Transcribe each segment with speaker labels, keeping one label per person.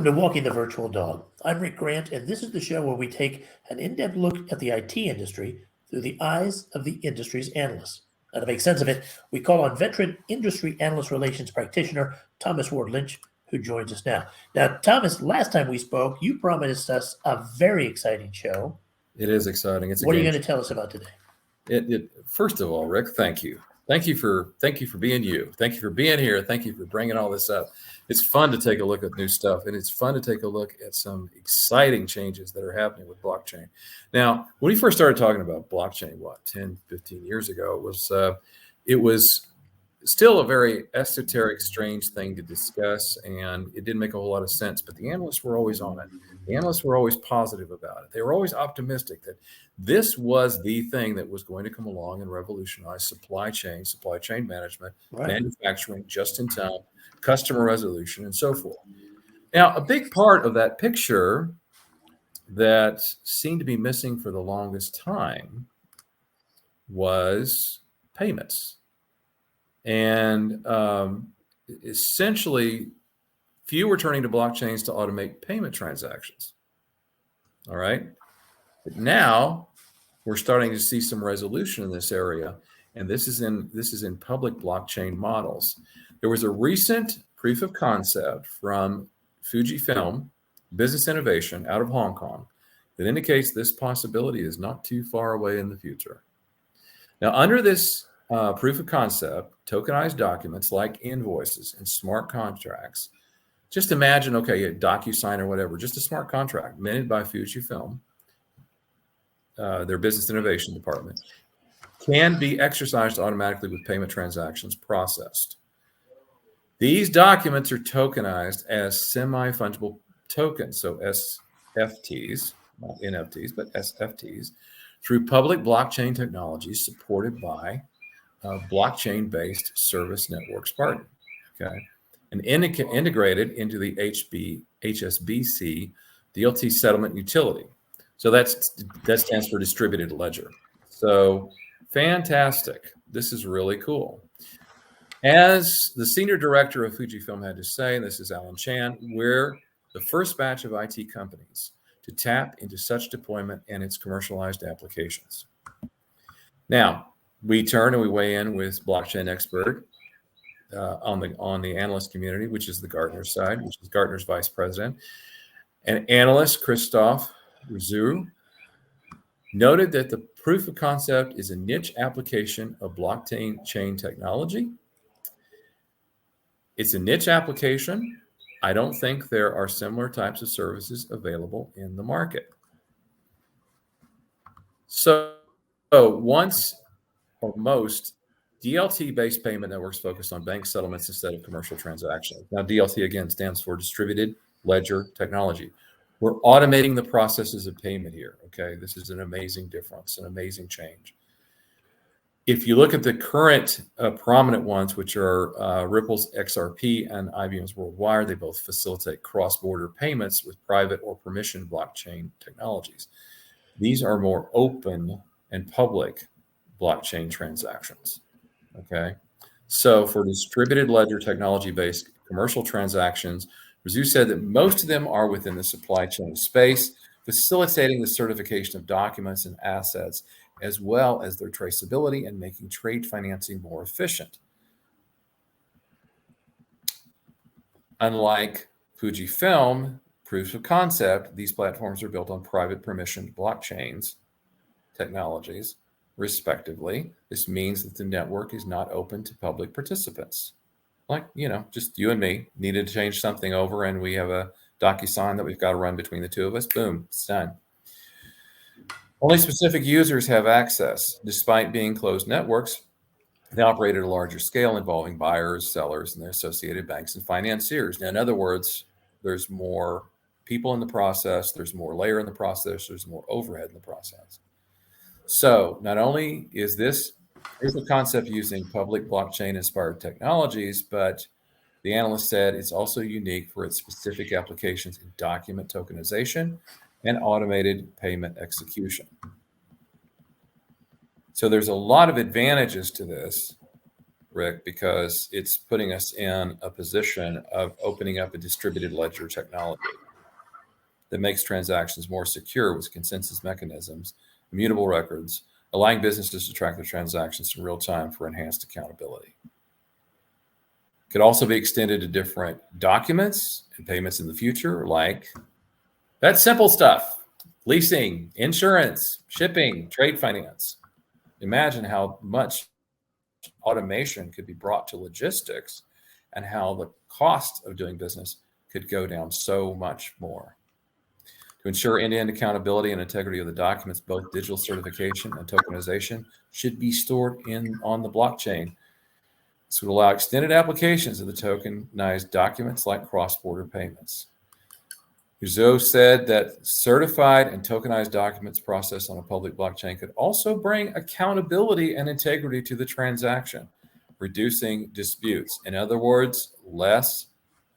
Speaker 1: Welcome to Walking the Virtual Dog. I'm Rick Grant, and this is the show where we take an in-depth look at the IT industry through the eyes of the industry's analysts. Now, to make sense of it, we call on veteran industry analyst relations practitioner Thomas Ward Lynch, who joins us now. Now, Thomas, last time we spoke, you promised us a very exciting show.
Speaker 2: It is exciting.
Speaker 1: What are you going to tell us about today?
Speaker 2: First of all, Rick, thank you. Thank you for being you. Thank you for being here. Thank you for bringing all this up. It's fun to take a look at new stuff, and it's fun to take a look at some exciting changes that are happening with blockchain. Now, when we first started talking about blockchain, 10, 15 years ago, it was still a very esoteric, strange thing to discuss, and it didn't make a whole lot of sense, but the analysts were always on it. The analysts were always positive about it. They were always optimistic that this was the thing that was going to come along and revolutionize supply chain management, manufacturing, just-in-time, customer resolution, and so forth. Now, a big part of that picture that seemed to be missing for the longest time was payments. And essentially, few were turning to blockchains to automate payment transactions. All right. But now we're starting to see some resolution in this area. And this is in public blockchain models. There was a recent proof of concept from Fujifilm Business Innovation out of Hong Kong that indicates this possibility is not too far away in the future. Now, under this proof of concept, tokenized documents like invoices and smart contracts, just imagine, okay, a DocuSign or whatever, just a smart contract minted by Fujifilm, their business innovation department, can be exercised automatically with payment transactions processed. These documents are tokenized as semi-fungible tokens, so SFTs, not NFTs, but SFTs, through public blockchain technologies supported by blockchain-based service networks partner, okay, and integrated into the HSBC DLT settlement utility. So that stands for distributed ledger. So fantastic. This is really cool. As the senior director of Fujifilm had to say, and this is Alan Chan, we're the first batch of IT companies to tap into such deployment and its commercialized applications. Now, we turn and we weigh in with blockchain expert on the analyst community, which is the Gartner side, which is Gartner's vice president. And analyst Christophe Rizou noted that the proof of concept is a niche application of blockchain chain technology. It's a niche application. I don't think there are similar types of services available in the market. So once or most DLT-based payment networks focus on bank settlements instead of commercial transactions. Now, DLT, again, stands for Distributed Ledger Technology. We're automating the processes of payment here, okay? This is an amazing difference, an amazing change. If you look at the current prominent ones, which are Ripple's XRP and IBM's WorldWire, they both facilitate cross-border payments with private or permissioned blockchain technologies. These are more open and public blockchain transactions, okay? So for distributed ledger technology-based commercial transactions, Rizou said that most of them are within the supply chain space, facilitating the certification of documents and assets, as well as their traceability and making trade financing more efficient. Unlike Fujifilm proofs of concept, these platforms are built on private permissioned blockchains technologies, respectively. This means that the network is not open to public participants. Like, just you and me needed to change something over, and we have a DocuSign that we've got to run between the two of us. Boom, it's done. Only specific users have access. Despite being closed networks, they operate at a larger scale involving buyers, sellers, and their associated banks and financiers. Now, in other words, there's more people in the process, there's more layer in the process, there's more overhead in the process. So not only is this a concept using public blockchain-inspired technologies, but the analyst said it's also unique for its specific applications in document tokenization and automated payment execution. So there's a lot of advantages to this. Rick, because it's putting us in a position of opening up a distributed ledger technology that makes transactions more secure with consensus mechanisms, immutable records, allowing businesses to track their transactions in real time for enhanced accountability. It could also be extended to different documents and payments in the future, like that simple stuff: leasing, insurance, shipping, trade finance. Imagine how much automation could be brought to logistics and how the cost of doing business could go down so much more. To ensure end-to-end accountability and integrity of the documents, both digital certification and tokenization should be stored on the blockchain. This would allow extended applications of the tokenized documents like cross-border payments. Uzo said that certified and tokenized documents processed on a public blockchain could also bring accountability and integrity to the transaction, reducing disputes. In other words, less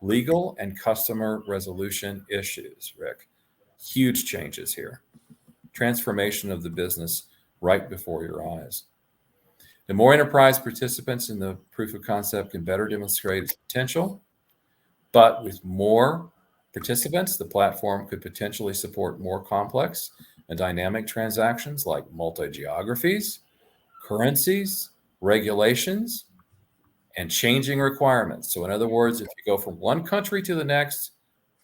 Speaker 2: legal and customer resolution issues, Rick. Huge changes here. Transformation of the business right before your eyes. The more enterprise participants in the proof of concept can better demonstrate its potential, but with more participants, the platform could potentially support more complex and dynamic transactions like multi-geographies, currencies, regulations, and changing requirements. So in other words, if you go from one country to the next,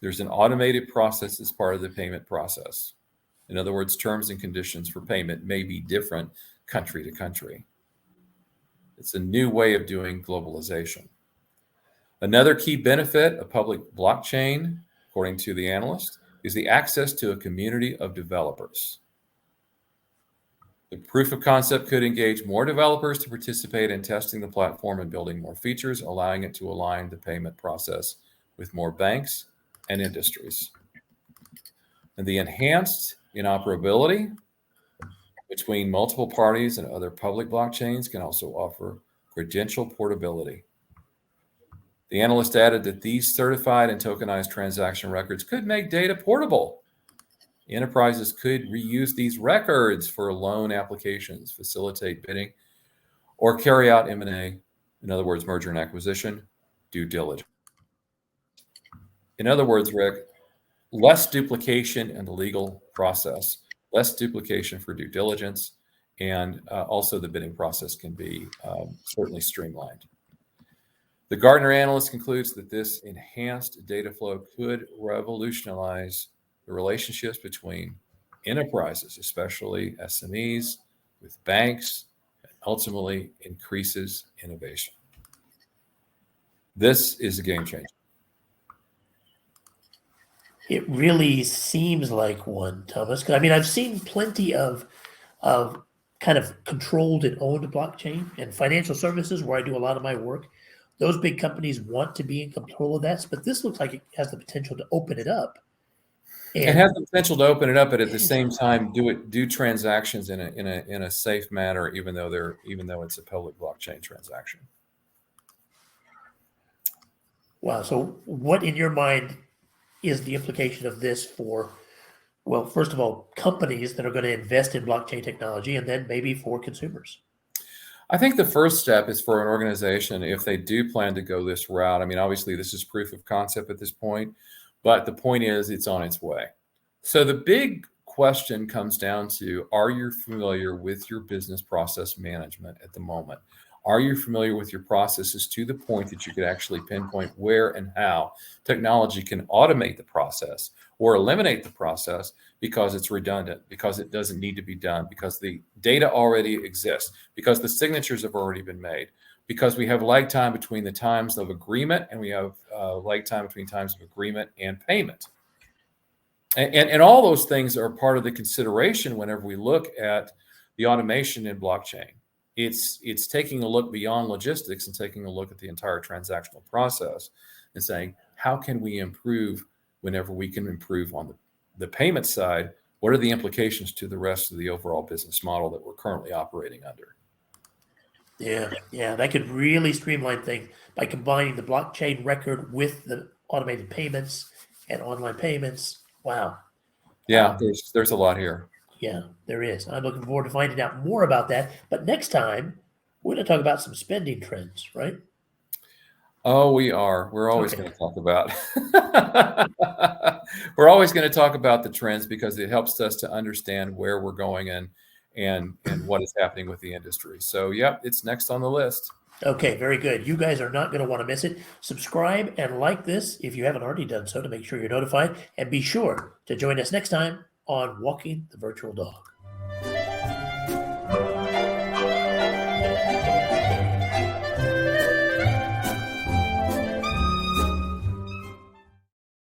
Speaker 2: there's an automated process as part of the payment process. In other words, terms and conditions for payment may be different country to country. It's a new way of doing globalization. Another key benefit of public blockchain, according to the analyst, is the access to a community of developers. The proof of concept could engage more developers to participate in testing the platform and building more features, allowing it to align the payment process with more banks and industries. And the enhanced interoperability between multiple parties and other public blockchains can also offer credential portability. The analyst added that these certified and tokenized transaction records could make data portable. Enterprises could reuse these records for loan applications, facilitate bidding, or carry out M&A, in other words, merger and acquisition, due diligence. In other words, Rick, less duplication in the legal process, less duplication for due diligence, and also the bidding process can be certainly streamlined. The Gartner analyst concludes that this enhanced data flow could revolutionize the relationships between enterprises, especially SMEs, with banks, and ultimately increases innovation. This is a game changer.
Speaker 1: It really seems like one, Thomas. I mean, I've seen plenty of kind of controlled and owned blockchain and financial services where I do a lot of my work. Those big companies want to be in control of that, but this looks like it has the potential to open it up.
Speaker 2: It has the potential to open it up, but at the same time, do transactions in a safe manner, even though it's a public blockchain transaction.
Speaker 1: Wow. So, what in your mind is the implication of this for, well, first of all, companies that are going to invest in blockchain technology, and then maybe for consumers?
Speaker 2: I think the first step is for an organization, if they do plan to go this route. I mean, obviously, this is proof of concept at this point, but the point is it's on its way. So the big question comes down to, are you familiar with your business process management at the moment? Are you familiar with your processes to the point that you could actually pinpoint where and how technology can automate the process or eliminate the process because it's redundant, because it doesn't need to be done, because the data already exists, because the signatures have already been made, because we have lag time between the times of agreement and we have lag time between times of agreement and payment. And all those things are part of the consideration whenever we look at the automation in blockchain. It's taking a look beyond logistics and taking a look at the entire transactional process and saying, how can we improve whenever we can improve on the payment side? What are the implications to the rest of the overall business model that we're currently operating under?
Speaker 1: Yeah, that could really streamline things by combining the blockchain record with the automated payments and online payments. Wow.
Speaker 2: Yeah, there's a lot here.
Speaker 1: Yeah, there is. I'm looking forward to finding out more about that. But next time, we're going to talk about some spending trends, right?
Speaker 2: Oh, we are. We're always
Speaker 1: Okay.
Speaker 2: going to talk about. We're always going to talk about the trends because it helps us to understand where we're going and what is happening with the industry. So, yep, it's next on the list.
Speaker 1: Okay, very good. You guys are not going to want to miss it. Subscribe and like this if you haven't already done so to make sure you're notified. And be sure to join us next time on Walking the Virtual Dog.